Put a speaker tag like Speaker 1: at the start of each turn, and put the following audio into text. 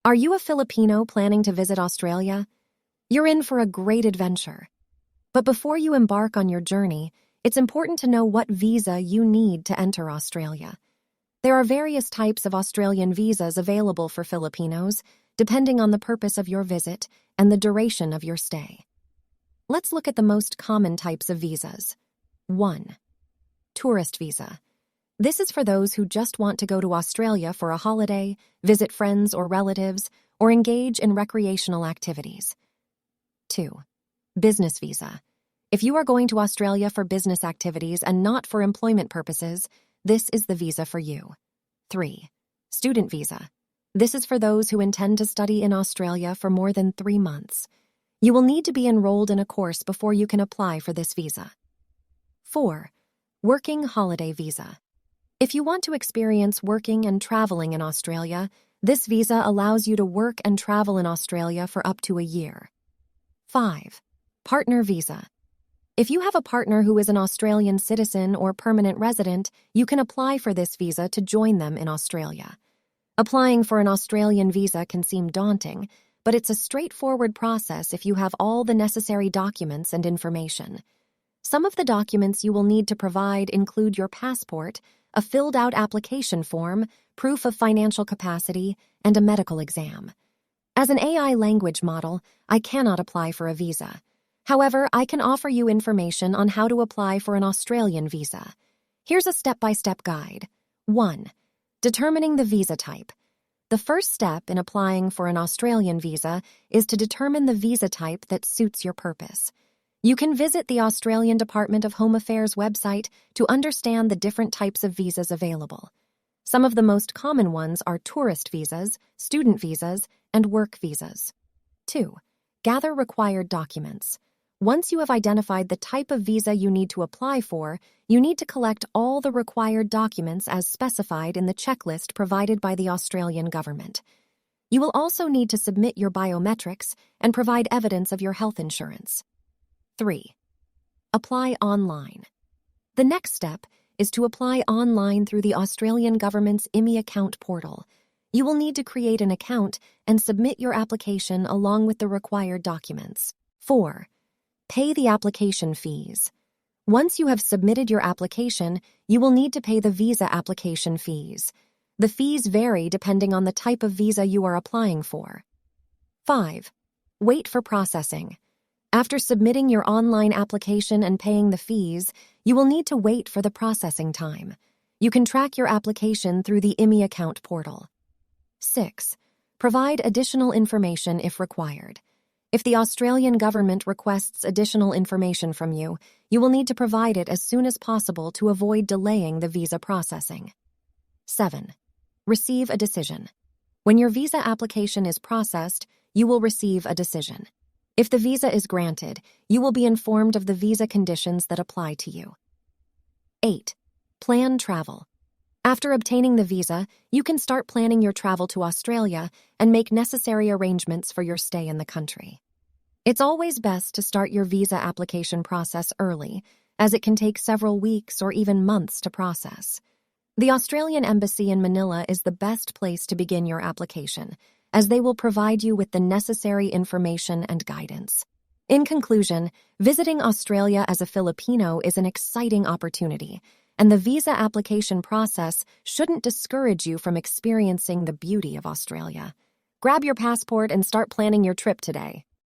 Speaker 1: Are you a Filipino planning to visit Australia? You're in for a great adventure. But before you embark on your journey, it's important to know what visa you need to enter Australia. There are various types of Australian visas available for Filipinos, depending on the purpose of your visit and the duration of your stay. Let's look at the most common types of visas. 1. Tourist visa. This is for those who just want to go to Australia for a holiday, visit friends or relatives, or engage in recreational activities. 2. Business visa. If you are going to Australia for business activities and not for employment purposes, this is the visa for you. 3. Student visa. This is for those who intend to study in Australia for more than 3 months. You will need to be enrolled in a course before you can apply for this visa. 4. Working holiday visa. If you want to experience working and traveling in Australia, this visa allows you to work and travel in Australia for up to a year. 5. Partner visa. If you have a partner who is an Australian citizen or permanent resident, you can apply for this visa to join them in Australia. Applying for an Australian visa can seem daunting, but it's a straightforward process if you have all the necessary documents and information. Some of the documents you will need to provide include your passport, a filled-out application form, proof of financial capacity, and a medical exam. As an AI language model, I cannot apply for a visa. However, I can offer you information on how to apply for an Australian visa. Here's a step-by-step guide. 1. Determining the visa type. The first step in applying for an Australian visa is to determine the visa type that suits your purpose. You can visit the Australian Department of Home Affairs website to understand the different types of visas available. Some of the most common ones are tourist visas, student visas, and work visas. 2. Gather required documents. Once you have identified the type of visa you need to apply for, you need to collect all the required documents as specified in the checklist provided by the Australian government. You will also need to submit your biometrics and provide evidence of your health insurance. 3. Apply online. The next step is to apply online through the Australian government's IMI account portal. You will need to create an account and submit your application along with the required documents. 4. Pay the application fees. Once you have submitted your application, you will need to pay the visa application fees. The fees vary depending on the type of visa you are applying for. 5. Wait for processing. After submitting your online application and paying the fees, you will need to wait for the processing time. You can track your application through the IMI account portal. 6. Provide additional information if required. If the Australian government requests additional information from you, you will need to provide it as soon as possible to avoid delaying the visa processing. 7. Receive a decision. When your visa application is processed, you will receive a decision. If the visa is granted, you will be informed of the visa conditions that apply to you. 8. Plan travel. After obtaining the visa, you can start planning your travel to Australia and make necessary arrangements for your stay in the country. It's always best to start your visa application process early, as it can take several weeks or even months to process. The Australian Embassy in Manila is the best place to begin your application, as they will provide you with the necessary information and guidance. In conclusion, visiting Australia as a Filipino is an exciting opportunity, and the visa application process shouldn't discourage you from experiencing the beauty of Australia. Grab your passport and start planning your trip today.